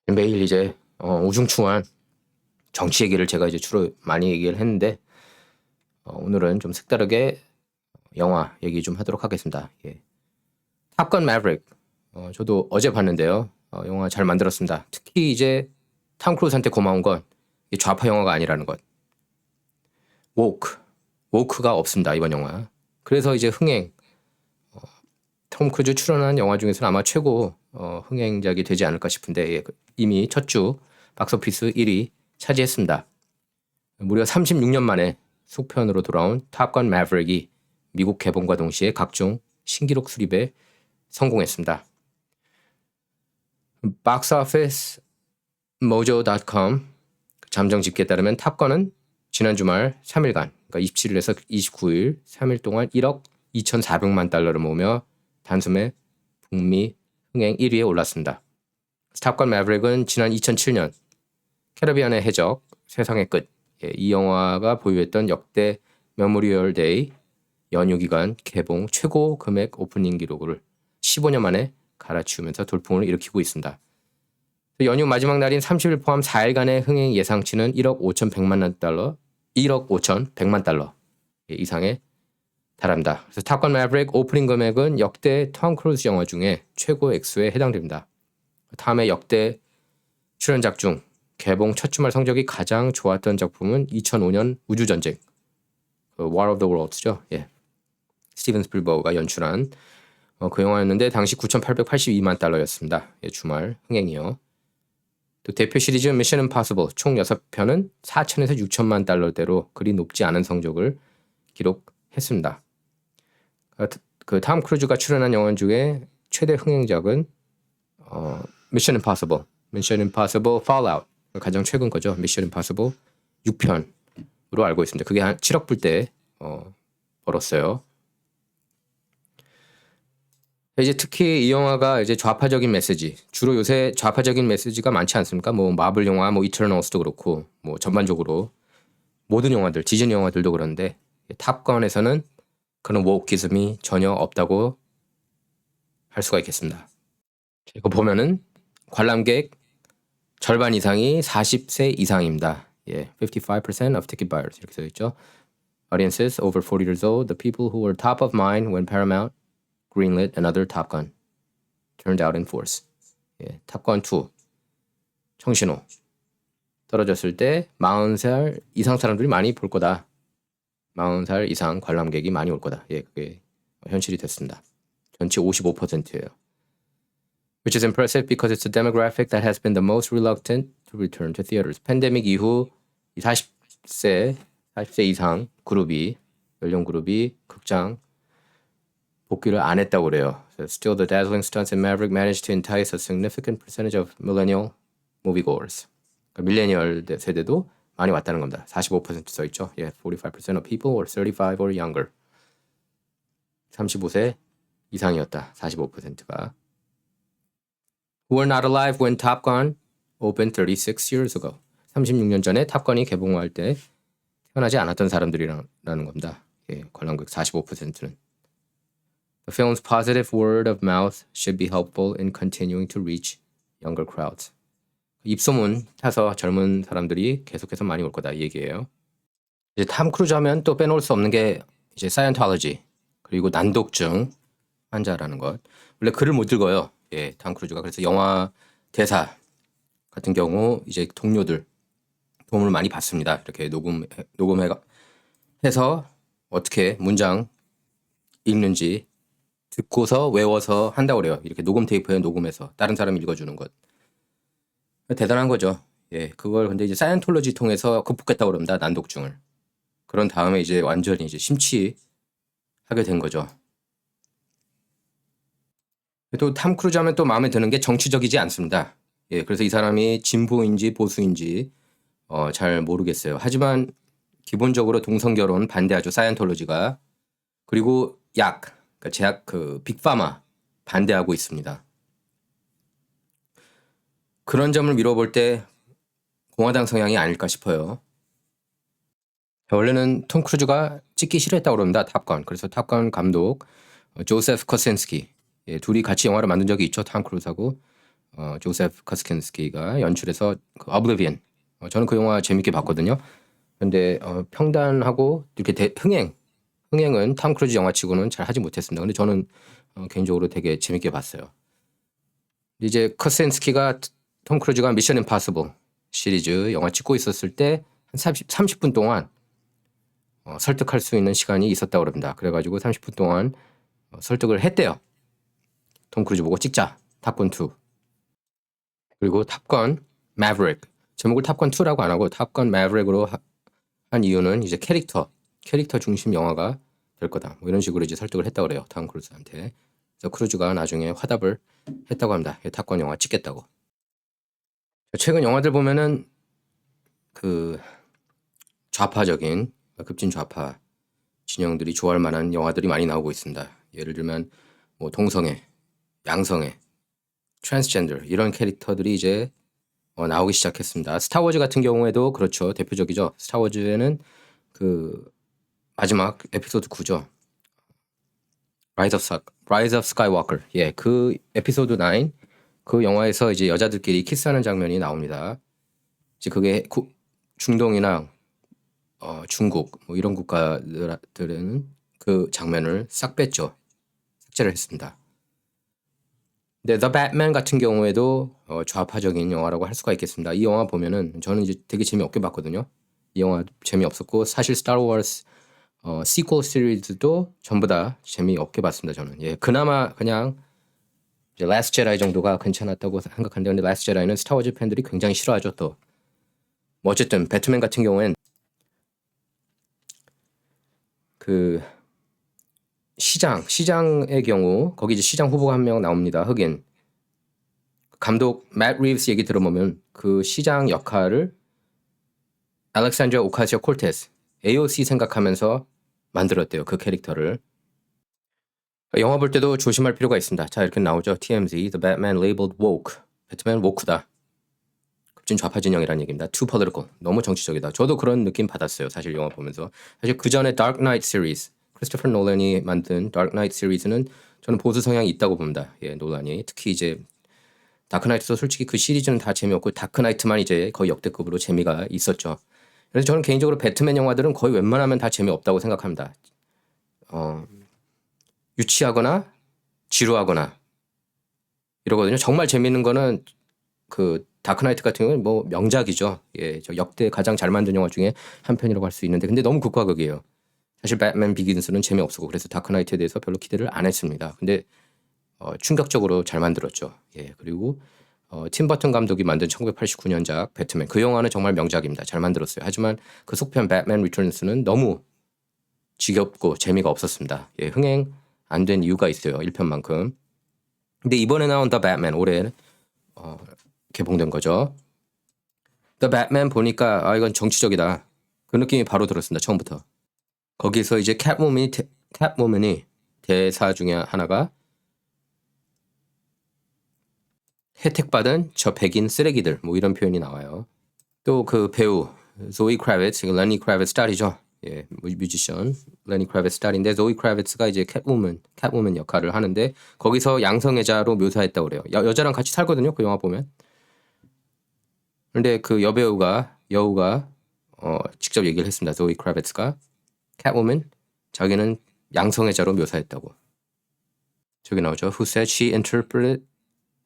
매일 이제 우중충한 정치 얘기를 제가 이제 주로 많이 얘기를 했는데 오늘은 좀 색다르게 영화 얘기 좀 하도록 하겠습니다. 예. 탑건 매브릭. 저도 어제 봤는데요. 영화 잘 만들었습니다. 특히 이제 탐 크루즈한테 고마운 건 이 좌파 영화가 아니라는 것. woke가 없습니다, 이번 영화. 그래서 이제 흥행, 톰 크루즈 출연한 영화 중에서는 아마 최고 흥행작이 되지 않을까 싶은데 이미 첫 주 박스오피스 1위 차지했습니다. 무려 36년 만에 속편으로 돌아온 탑건 매브릭이 미국 개봉과 동시에 각종 신기록 수립에 성공했습니다. boxofficemojo.com 잠정 집계에 따르면 탑건은 지난 주말 3일간, 그러니까 27일에서 29일 3일 동안 1억 2,400만 달러를 모으며 단숨에 북미 흥행 1위에 올랐습니다. 탑건 매브릭은 지난 2007년 캐리비안의 해적, 세상의 끝, 이 영화가 보유했던 역대 메모리얼 데이 연휴 기간 개봉 최고 금액 오프닝 기록을 15년 만에 갈아치우면서 돌풍을 일으키고 있습니다. 연휴 마지막 날인 30일 포함 4일간의 흥행 예상치는 1억 5,100만 달러, 1억 5,100만 달러 이상에 달합니다. 그래서 탑건 매브릭 오프닝 금액은 역대 톰 크루즈 영화 중에 최고 액수에 해당됩니다. 다음에 역대 출연작 중 개봉 첫 주말 성적이 가장 좋았던 작품은 2005년 우주전쟁, War of the Worlds죠. 예. 스티븐 스필버그가 연출한 그 영화였는데 당시 9,882만 달러였습니다. 예, 주말 흥행이요. 또 대표 시리즈 미션 임파서블 총 6편은 4천에서 6천만 달러대로 그리 높지 않은 성적을 기록했습니다. 그 톰 크루즈가 출연한 영화 중에 최대 흥행작은 미션 임파서블 fallout 가장 최근 거죠. 미션 임파서블 6편으로 알고 있습니다. 그게 한 7억 불대 벌었어요. 이제 특히 이 영화가 이제 좌파적인 메시지, 주로 요새 좌파적인 메시지가 많지 않습니까? 뭐 마블 영화, 뭐 이터널스도 그렇고, 뭐 전반적으로 모든 영화들, 디즈니 영화들도 그런데 탑건에서는 그런 wokeism이 전혀 없다고 할 수가 있겠습니다. 이거 보면은 관람객 절반 이상이 40세 이상입니다. 예, 55% of ticket buyers 이렇게 써 있죠. Audiences over 40 years old, the people who were top of mind when Paramount greenlit another Top Gun turned out in force. 예, 탑건 2 청신호 떨어졌을 때 40살 이상 사람들이 많이 볼 거다. 40살 이상 관람객이 많이 올 거다. 예, 그게 현실이 됐습니다. 전체 55%예요. Which is impressive because it's a demographic that has been the most reluctant to return to theaters. 팬데믹 이후 40세 이상 그룹이 연령 그룹이 극장 복귀를 안 했다고 그래요. So still, the dazzling stunts in Maverick managed to entice a significant percentage of millennial moviegoers. 그러니까 밀레니얼 세대도 많이 왔다는 겁니다. 45% 써 있죠. Yeah, 45% of people were 35 or younger. 35세 이상이었다. 45%가. Who were not alive when Top Gun opened 36 years ago. 36년 전에 탑건이 개봉할 때 태어나지 않았던 사람들이라는 겁니다. 예, 관람객 45%는. The film's positive word of mouth should be helpful in continuing to reach younger crowds. 입소문 타서 젊은 사람들이 계속해서 많이 올 거다 이 얘기예요. 이제 탐 크루즈 하면 또 빼놓을 수 없는 게 이제 사이언톨로지 그리고 난독증 환자라는 것. 원래 글을 못 읽어요. 예, 탐 크루즈가. 그래서 영화 대사 같은 경우 이제 동료들 도움을 많이 받습니다. 이렇게 녹음해서 어떻게 문장 읽는지 듣고서 외워서 한다고 그래요. 이렇게 녹음 테이프에 녹음해서 다른 사람이 읽어주는 것. 대단한 거죠. 예, 그걸 근데 이제 사이언톨로지 통해서 극복했다고 그럽니다. 난독증을. 그런 다음에 이제 완전히 이제 심취하게 된 거죠. 또 탐 크루즈 하면 또 마음에 드는 게 정치적이지 않습니다. 예, 그래서 이 사람이 진보인지 보수인지 잘 모르겠어요. 하지만 기본적으로 동성결혼 반대하죠. 사이언톨로지가. 그리고 그러니까 제약 빅파마 반대하고 있습니다. 그런 점을 미뤄볼 때 공화당 성향이 아닐까 싶어요. 원래는 톰 크루즈가 찍기 싫어했다고 그럽니다. 탑건. 그래서 탑건 감독 조세프 코센스키 둘이 같이 영화를 만든 적이 있죠. 톰 크루즈하고. 조세프 커스킨스키가 연출해서 그 Oblivion. 저는 그 영화 재밌게 봤거든요. 근데 평단하고 이렇게 흥행은 톰 크루즈 영화치고는 잘 하지 못했습니다. 근데 저는 개인적으로 되게 재밌게 봤어요. 이제 커스킨스키가 톰 크루즈가 미션 임파서블 시리즈 영화 찍고 있었을 때 한 30분 동안 설득할 수 있는 시간이 있었다고 그럽니다. 그래가지고 30분 동안 설득을 했대요. 톰 크루즈 보고 찍자. 탑건 2. 그리고 탑건 매브릭. 제목을 탑건 2라고 안 하고 탑건 매브릭으로 한 이유는 이제 캐릭터 중심 영화가 될 거다. 뭐 이런 식으로 이제 설득을 했다고 그래요. 톰 크루즈한테. 그래서 크루즈가 나중에 화답을 했다고 합니다. 탑건 영화 찍겠다고. 최근 영화들 보면은 그 좌파적인 급진 좌파 진영들이 좋아할 만한 영화들이 많이 나오고 있습니다. 예를 들면 뭐 동성애, 양성애, 트랜스젠더 이런 캐릭터들이 이제 나오기 시작했습니다. 스타워즈 같은 경우에도 그렇죠. 대표적이죠. 스타워즈에는 그 마지막 에피소드 9죠. Rise of Skywalker. 예, 그 에피소드 9 그 영화에서 이제 여자들끼리 키스하는 장면이 나옵니다. 이제 그게 중동이나 중국 뭐 이런 국가들은 그 장면을 싹 뺐죠. 삭제를 했습니다. 근데 The Batman 같은 경우에도 좌파적인 영화라고 할 수가 있겠습니다. 이 영화 보면은 저는 이제 되게 재미없게 봤거든요. 이 영화 재미없었고 사실 스타워즈 시퀄 시리즈도 전부 다 재미없게 봤습니다. 저는 예 그나마 그냥 이제 라스트 제다이 정도가 괜찮았다고 생각하는데 근데 라스트 제다이는 스타워즈 팬들이 굉장히 싫어하죠 또. 뭐 어쨌든 배트맨 같은 경우엔 그 시장의 경우 거기 이제 시장 후보가 한 명 나옵니다. 흑인 감독 맷 리브스 얘기 들어보면 그 시장 역할을 알렉산드라 오카시오 콜테스 AOC 생각하면서 만들었대요. 그 캐릭터를. 영화 볼 때도 조심할 필요가 있습니다. 자 이렇게 나오죠. TMZ The Batman labeled woke. 배트맨은 woke다. 급진 좌파 진영이라는 얘기입니다. Too political. 너무 정치적이다. 저도 그런 느낌 받았어요. 사실 영화 보면서. 사실 그 전에 Dark Knight 시리즈 크리스토퍼 놀란이 만든 Dark Knight 시리즈는 저는 보수 성향이 있다고 봅니다. 예, 놀란이. 특히 이제 다크나이트도 솔직히 그 시리즈는 다 재미없고 다크나이트만 이제 거의 역대급으로 재미가 있었죠. 그래서 저는 개인적으로 배트맨 영화들은 거의 웬만하면 다 재미없다고 생각합니다. 유치하거나 지루하거나 이러거든요. 정말 재미있는 거는 그 다크나이트 같은 경우는 뭐 명작이죠. 예, 저 역대 가장 잘 만든 영화 중에 한 편이라고 할 수 있는데 근데 너무 극과 극이에요. 사실 배트맨 비긴스는 재미없었고 그래서 다크나이트에 대해서 별로 기대를 안 했습니다. 근데 충격적으로 잘 만들었죠. 예, 그리고 팀 버튼 감독이 만든 1989년작 배트맨 그 영화는 정말 명작입니다. 잘 만들었어요. 하지만 그 속편 배트맨 리턴스는 너무 지겹고 재미가 없었습니다. 예, 흥행 안 된 이유가 있어요. 1편만큼. 근데 이번에 나온 The Batman 올해 개봉된 거죠. The Batman 보니까 이건 정치적이다. 그 느낌이 바로 들었습니다. 처음부터. 거기서 이제 캣우먼이 대사 중에 하나가 혜택받은 저 백인 쓰레기들 뭐 이런 표현이 나와요. 또 그 배우 조이 크라비츠, 레니 크라비츠 딸이죠. 예, 뮤지션 레니 크라비츠 딸인데 조이 크라비츠가 이제 캣우먼 역할을 하는데 거기서 양성애자로 묘사했다고 그래요. 여자랑 같이 살거든요. 그 영화 보면. 근데 그 여우가 직접 얘기를 했습니다. 조이 크라비츠가 캣우먼 자기는 양성애자로 묘사했다고. 저기 나오죠. Who said she interpreted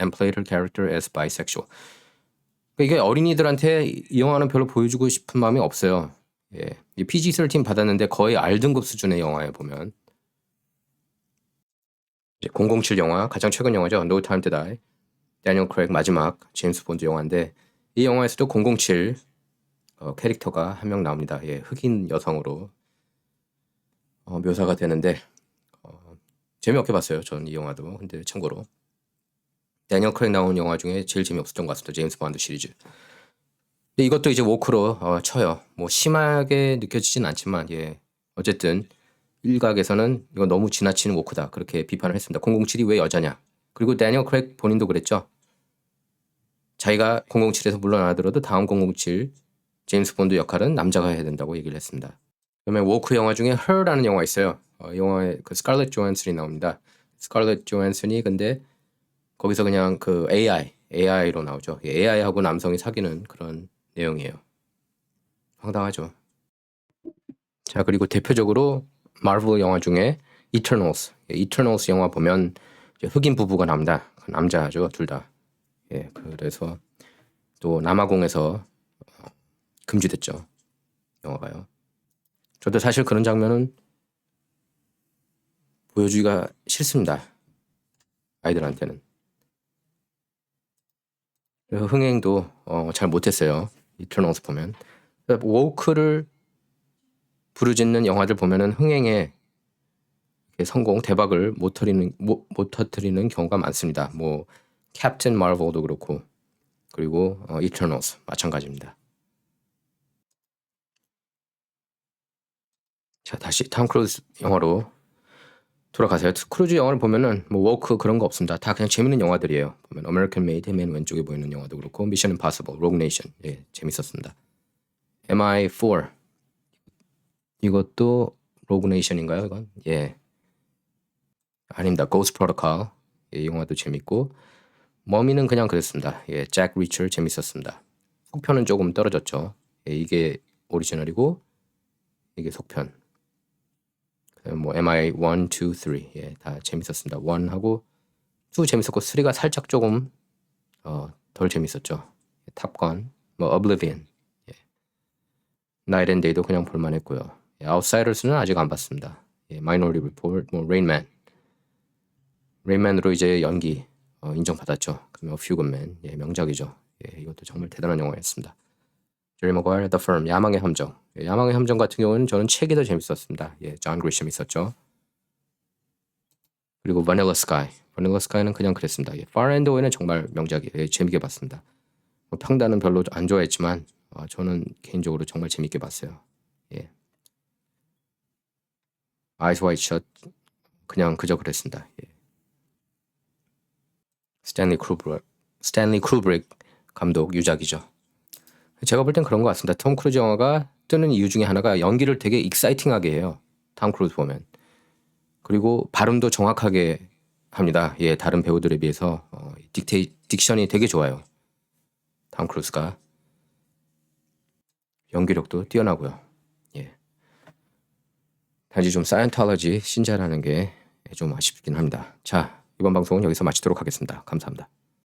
and played her character as bisexual. 이게 어린이들한테 이 영화는 별로 보여주고 싶은 마음이 없어요. 예, PG-13 받았는데 거의 R등급 수준의 영화에 보면. 이제 007 영화 가장 최근 영화죠. No Time to Die. 데니얼 크레이그 마지막 제임스 본드 영화인데 이 영화에서도 007 캐릭터가 한 명 나옵니다. 예, 흑인 여성으로 묘사가 되는데 재미없게 봤어요. 전 이 영화도. 근데 참고로 데니얼 크레이그 나온 영화 중에 제일 재미없었던 것 같습니다. 제임스 본드 시리즈. 근데 이것도 이제 워크로 쳐요. 뭐 심하게 느껴지진 않지만 예. 어쨌든 일각에서는 이거 너무 지나치는 워크다. 그렇게 비판을 했습니다. 007이 왜 여자냐. 그리고 데니얼 크레이그 본인도 그랬죠. 자기가 007에서 물러나더라도 다음 007 제임스 본드 역할은 남자가 해야 된다고 얘기를 했습니다. 그다음에 워크 영화 중에 Her라는 영화 있어요. 영화에 그 스칼렛 조한슨이 나옵니다. 스칼렛 조한슨이 근데 거기서 그냥 그 AI로 나오죠. AI하고 남성이 사귀는 그런 내용이에요. 황당하죠. 자, 그리고 대표적으로 마블 영화 중에 이터널스. 이터널스 영화 보면 흑인 부부가 나옵니다. 남자죠, 둘 다. 예, 그래서 또 남아공에서 금지됐죠. 영화가요. 저도 사실 그런 장면은 보여주기가 싫습니다. 아이들한테는. 흥행도 잘 못했어요. 이터널스 보면. 워크를 부르짖는 영화들 보면은 흥행에 성공, 대박을 못 터뜨리는 경우가 많습니다. 뭐 캡틴 마블도 그렇고 그리고 이터널스 마찬가지입니다. 자, 다시 톰 크루즈 영화로 돌아가세요. 크루즈 영화를 보면은 뭐 워크 그런 거 없습니다. 다 그냥 재밌는 영화들이에요. 보면 아메리칸 메이드 맨 왼쪽에 보이는 영화도 그렇고 미션 임파서블, 로그 네이션 예, 재밌었습니다. MI4 이것도 로그 네이션인가요? 이건 예 아닙니다. 고스트 프로토콜 이 영화도 재밌고 머미는 그냥 그랬습니다. 예, 잭 리처 재밌었습니다. 속편은 조금 떨어졌죠. 예, 이게 오리지널이고 이게 속편. 뭐 MI 1, 2, 3 예, 다 재밌었습니다. 1하고 2 재밌었고 3가 살짝 조금 덜 재밌었죠. 탑건, 뭐 Oblivion, 예. Night and Day도 그냥 볼만했고요. 예, Outsiders는 아직 안 봤습니다. 예, Minority Report, 뭐 Rain Man, 레인맨으로 이제 연기 인정받았죠. 그러면 A Few Good Men 예, 명작이죠. 예, 이것도 정말 대단한 영화였습니다. 제리 머과이어, The Firm, 야망의 함정. 예, 야망의 함정 같은 경우는 저는 책이 더 재밌었습니다. 예, 존 그리셴 있었죠. 그리고 Vanilla Sky. Vanilla Sky는 그냥 그랬습니다. 예, Far and Away는 정말 명작이에요. 예, 재밌게 봤습니다. 뭐 평단은 별로 안 좋아했지만 저는 개인적으로 정말 재밌게 봤어요. 예. Eyes Wide Shut 그냥 그저 그랬습니다. 예. 스탠리 쿠브릭 감독 유작이죠. 제가 볼 땐 그런 것 같습니다. 톰 크루즈 영화가 뜨는 이유 중에 하나가 연기를 되게 익사이팅하게 해요. 톰 크루즈 보면. 그리고 발음도 정확하게 합니다. 예, 다른 배우들에 비해서 딕션이 되게 좋아요. 톰 크루즈가. 연기력도 뛰어나고요. 예. 단지 좀 사이언톨로지 신자라는 게 좀 아쉽긴 합니다. 자, 이번 방송은 여기서 마치도록 하겠습니다. 감사합니다.